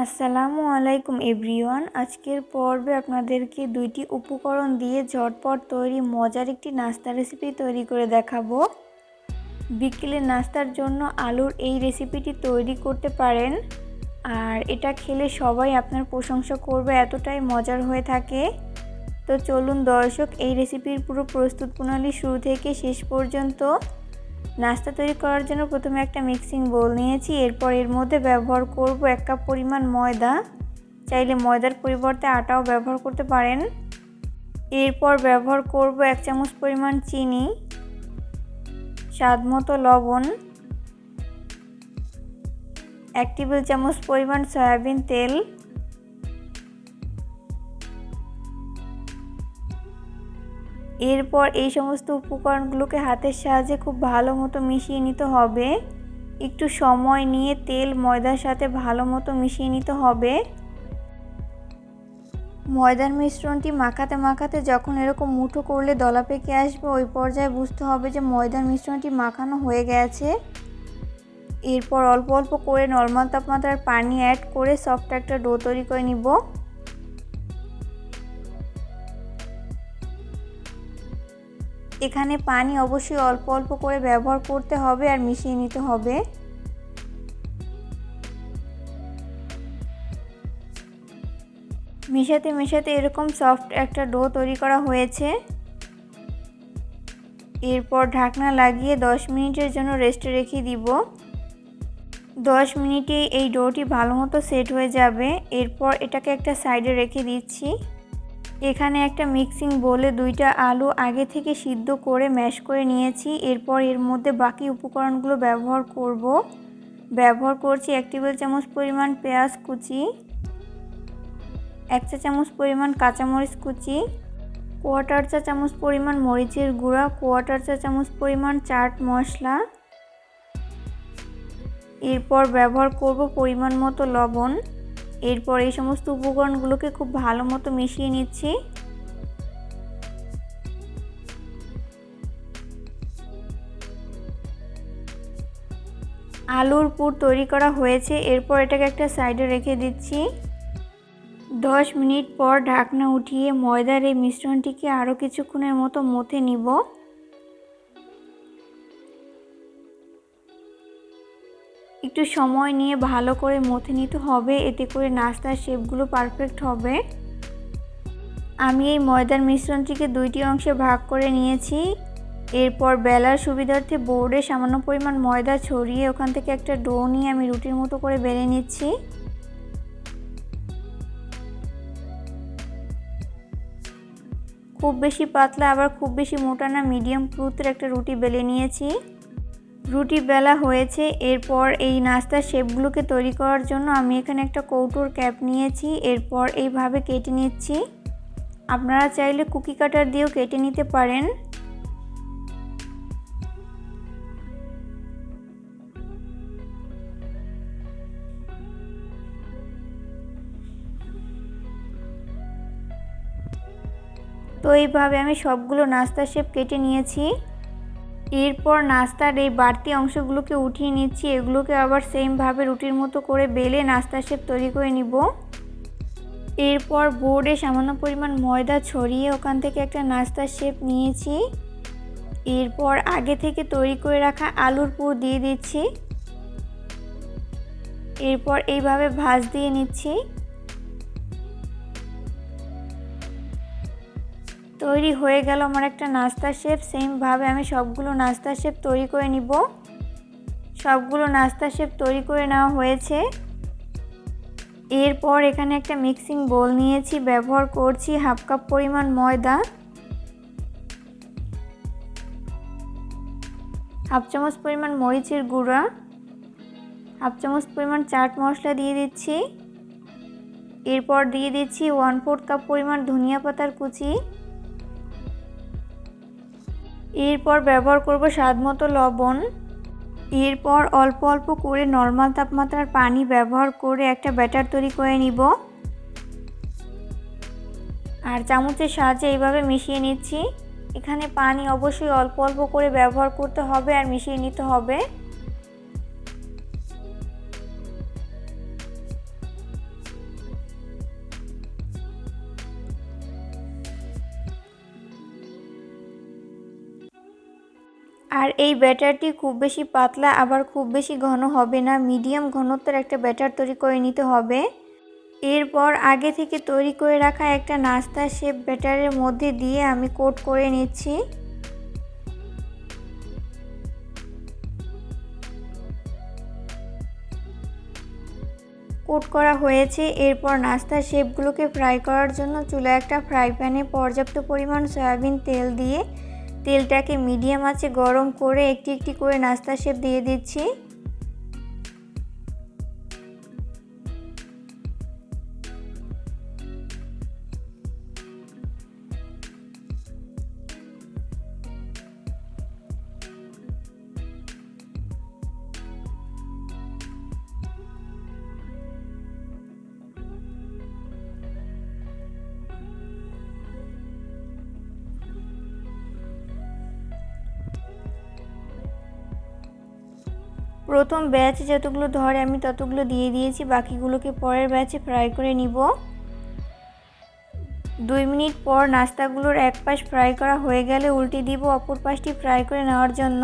আসসালামু আলাইকুম এভরিওয়ান। আজকের পর্বে আপনাদেরকে দুইটি উপকরণ দিয়ে ঝটপট তৈরি মজার একটি নাস্তা রেসিপি তৈরি করে দেখাবো। বিকেলের নাস্তার জন্য আলুর এই রেসিপিটি তৈরি করতে পারেন, আর এটা খেলে সবাই আপনার প্রশংসা করবে, এতটাই মজার হয়ে থাকে। তো চলুন দর্শক, এই রেসিপির পুরো প্রস্তুত প্রণালী শুরু থেকে শেষ পর্যন্ত। নাস্তা তৈরি করার জন্য প্রথমে একটা মিক্সিং বোল নিয়েছি। এরপর এর মধ্যে ব্যবহার করব 1 কাপ পরিমাণ ময়দা, চাইলে ময়দার পরিবর্তে আটাও ব্যবহার করতে পারেন। এরপর ব্যবহার করব 1 চামচ পরিমাণ চিনি, স্বাদমতো লবণ, 1 টেবিল চামচ পরিমাণ সয়াবিন তেল, এরপর এই সমস্ত উপকরণগুলোকে হাতের সাহায্যে খুব ভালো মতো মিশিয়ে নিতে হবে। একটু সময় নিয়ে তেল ময়দার সাথে ভালো মতো মিশিয়ে নিতে হবে। ময়দার মিশ্রণটি মাখাতে মাখাতে যখন এরকম মুঠো করলে দলা পেকে আসবে, ওই পর্যায়ে বুঝতে হবে যে ময়দার মিশ্রণটি মাখানো হয়ে গেছে। এরপর অল্প অল্প করে নরমাল তাপমাত্রার পানি অ্যাড করে সফট একটা ডো তৈরি করে নিব। এখানে পানি অবশ্যই অল্প অল্প করে ব্যবহার করতে হবে আর মিশিয়ে নিতে হবে। মেশাতে মেশাতে এরকম সফট একটা ডো তৈরি করা হয়েছে। এরপর ঢাকনা লাগিয়ে 10 মিনিটের জন্য রেস্টে রেখে দিব। 10 মিনিটে এই ডোটি ভালো মতো সেট হয়ে যাবে। এরপর এটাকে একটা সাইডে রেখে দিচ্ছি। এখানে একটা মিক্সিং বোলে 2টা আলু আগে থেকে সিদ্ধ করে ম্যাশ করে নিয়েছি। এরপর এর মধ্যে বাকি উপকরণগুলো ব্যবহার করছি 1 টেবিল চামচ পরিমাণ পেঁয়াজ কুচি, 1 চা চামচ পরিমাণ কাঁচামরিচ কুচি, 1/4 চা চামচ পরিমাণ মরিচের গুঁড়া, 1/4 চা চামচ পরিমাণ চাট মশলা। এরপর ব্যবহার করব পরিমাণ মতো লবণ। এরপর এই সমস্ত উপকরণগুলোকে খুব ভালো মতো মিশিয়ে নিচ্ছি। আলুর পুর তৈরি করা হয়েছে। এরপর এটাকে একটা সাইডে রেখে দিচ্ছি। 10 মিনিট পর ঢাকনা উঠিয়ে ময়দার এই মিশ্রণটিকে আরও কিছুক্ষণের মতো মথে নিব। একটু সময় নিয়ে ভালো করে মথে নিতে হবে, এতে করে নাস্তার শেপগুলো পারফেক্ট হবে। আমি এই ময়দার মিশ্রণটিকে 2টি অংশে ভাগ করে নিয়েছি। এরপর বেলার সুবিধার্থে বোর্ডে সামান্য পরিমাণ ময়দা ছড়িয়ে ওখান থেকে একটা ডো নিয়ে আমি রুটির মতো করে বেলে নিচ্ছি। খুব বেশি পাতলা আবার খুব বেশি মোটা না, মিডিয়াম পুরুত্বের একটা রুটি বেলে নিয়েছি। রুটি বেলা হয়েছে। এরপর এই নাস্তার শেপগুলোকে তৈরি করার জন্য আমি এখানে একটা কৌটোর ক্যাপ নিয়েছি। এরপর এইভাবে কেটে নিচ্ছি। আপনারা চাইলে কুকি কাটার দিয়েও কেটে নিতে পারেন। তো এইভাবে আমি সবগুলো নাস্তার শেপ কেটে নিয়েছি। এরপর নাস্তার এই বাড়তি অংশগুলোকে উঠিয়ে নিচ্ছি। এগুলোকে আবার সেমভাবে রুটির মতো করে বেলে নাস্তার শেপ তৈরি করে নিব। এরপর বোর্ডে সামান্য পরিমাণ ময়দা ছড়িয়ে ওখান থেকে একটা নাস্তার শেপ নিয়েছি। এরপর আগে থেকে তৈরি করে রাখা আলুর পুর দিয়ে দিচ্ছি। এরপর এইভাবে ভাঁজ দিয়ে নিচ্ছি। তৈরি হয়ে গেল আমার একটা নাস্তার শেপ। সেমভাবে আমি সবগুলো নাস্তার শেপ তৈরি করে নিব। সবগুলো নাস্তার শেপ তৈরি করে নেওয়া হয়েছে। এরপর এখানে একটা মিক্সিং বোল নিয়েছি। ব্যবহার করছি 1/2 কাপ পরিমাণ ময়দা, 1/2 চামচ পরিমাণ মরিচের গুঁড়া, 1/2 চামচ পরিমাণ চাট মশলা দিয়ে দিচ্ছি। এরপর দিয়ে দিচ্ছি 1/4 কাপ পরিমাণ ধনিয়া পাতার কুচি। এরপর ব্যবহার করব স্বাদমতো লবণ। এরপর অল্প অল্প করে নরমাল তাপমাত্রার পানি ব্যবহার করে একটা ব্যাটার তৈরি করে নিব। আর চামচের সাহায্যে এইভাবে মিশিয়ে নিচ্ছি। এখানে পানি অবশ্যই অল্প অল্প করে ব্যবহার করতে হবে আর মিশিয়ে নিতে হবে। আর এই ব্যাটারটি খুব বেশি পাতলা আবার খুব বেশি ঘন হবে না, মিডিয়াম ঘনত্বের একটা ব্যাটার তৈরি করে নিতে হবে। এরপর আগে থেকে তৈরি করে রাখা একটা নাস্তা শেপ ব্যাটারের মধ্যে দিয়ে আমি কোট করে নিচ্ছি। কোট করা হয়েছে। এরপর নাস্তার শেপগুলোকে ফ্রাই করার জন্য চুলায় একটা ফ্রাই প্যানে পর্যাপ্ত পরিমাণ সয়াবিন তেল দিয়ে তেলটাকে মিডিয়াম আঁচে গরম করে একটি একটি করে নাস্তার শেপ দিয়ে দিচ্ছি। প্রথম ব্যাচে যতগুলো ধরে আমি ততগুলো দিয়ে দিয়েছি, বাকিগুলোকে পরের ব্যাচে ফ্রাই করে নিব। 2 মিনিট পর নাস্তাগুলোর এক পাশ ফ্রাই করা হয়ে গেলে উল্টে দিব অপর পাশটি ফ্রাই করে নেওয়ার জন্য।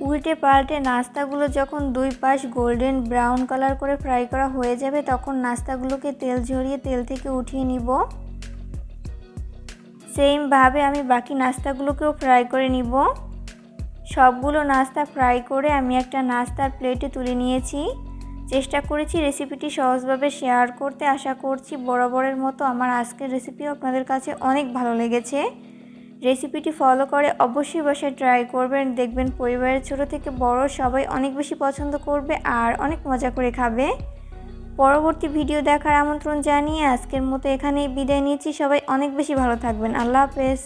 উল্টে পাল্টে নাস্তাগুলো যখন দুই পাশ গোল্ডেন ব্রাউন কালার করে ফ্রাই করা হয়ে যাবে তখন নাস্তাগুলোকে তেল ঝরিয়ে তেল থেকে উঠিয়ে নিব। সেমভাবে আমি বাকি নাস্তাগুলোকেও ফ্রাই করে নিব। সবগুলো নাস্তা ফ্রাই করে আমি একটা নাস্তার প্লেটে তুলে নিয়েছি। চেষ্টা করেছি রেসিপিটি সহজভাবে শেয়ার করতে। আশা করছি বরাবরের মতো আমার আজকের রেসিপিও আপনাদের কাছে অনেক ভালো লেগেছে। রেসিপিটি ফলো করে অবশ্যই বাসায় ট্রাই করবেন, দেখবেন পরিবারের ছোট থেকে বড় সবাই অনেক বেশি পছন্দ করবে আর অনেক মজা করে খাবে। পরবর্তী ভিডিও দেখার আমন্ত্রণ জানিয়ে আজকের মতো এখানেই বিদায় নিচ্ছি। সবাই অনেক বেশি ভালো থাকবেন। আল্লাহ হাফেজ।